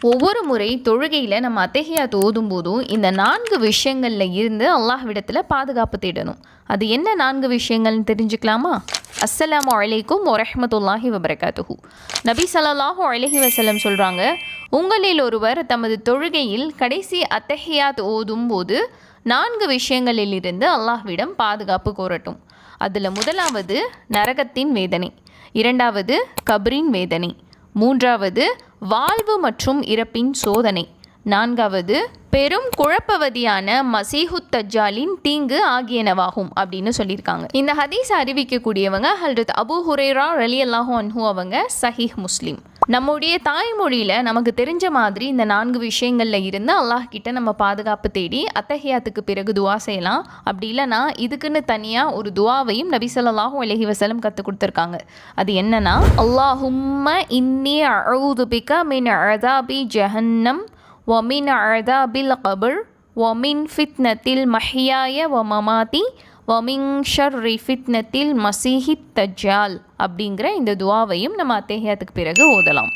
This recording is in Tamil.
ஒவ்வொரு முறை தொழுகையில் நம்ம அத்தஹியாத் ஓதும் போதும் இந்த 4 விஷயங்களில் இருந்து அல்லாஹ்விடத்தில் பாதுகாப்பு தேடணும். அது என்ன 4 விஷயங்கள்னு தெரிஞ்சுக்கலாமா? அஸ்ஸலாமு அலைக்கும் வரஹ்மத்துல்லாஹி வபரகாத்துஹு. நபி ஸல்லல்லாஹு அலைஹி வஸல்லம் சொல்கிறாங்க, உங்களில் ஒருவர் தமது தொழுகையில் கடைசி அத்தஹியாத் ஓதும் போது 4 விஷயங்களிலிருந்து அல்லாஹ்விடம் பாதுகாப்பு கோரட்டும். அதில் முதலாவது நரகத்தின் வேதனை, இரண்டாவது கபரின் வேதனை, மூன்றாவது வாழ்வு மற்றும் இறப்பின் சோதனை, நான்காவது பெரும் குழப்பவதியான மசீஹுத் தஜ்ஜாலின் தீங்கு ஆகியனவாகும் அப்படின்னு சொல்லியிருக்காங்க. இந்த ஹதீஸ் அறிவிக்கக்கூடியவங்க ஹல்ரத் அபூ ஹுரைரா ரலியல்லாஹு அன்ஹு அவங்க, சஹீஹ் முஸ்லிம். நம்முடைய தாய்மொழியில் நமக்கு தெரிஞ்ச மாதிரி இந்த 4 விஷயங்களில் இருந்து அல்லாஹ் கிட்ட நம்ம பாதுகாப்பு தேடி அத்தஹியாத்துக்கு பிறகு துவா செய்யலாம். அப்படி இல்லைனா இதுக்குன்னு தனியாக ஒரு துவாவையும் நபி ஸல்லல்லாஹு அலைஹி வஸல்லம் கற்றுக் கொடுத்துருக்காங்க. அது என்னன்னா, அல்லாஹும்ம இன்னி அஊது பிக மின் அஸாபி ஜஹன்னம் ومن عذاب القبر ومن فتنة المحيا وممات ومن شر فتنة المسيح الدجال அப்படிங்கிற இந்த துவாவையும் நம்ம அத்தஹியாத்துக்கு பிறகு ஓதலாம்.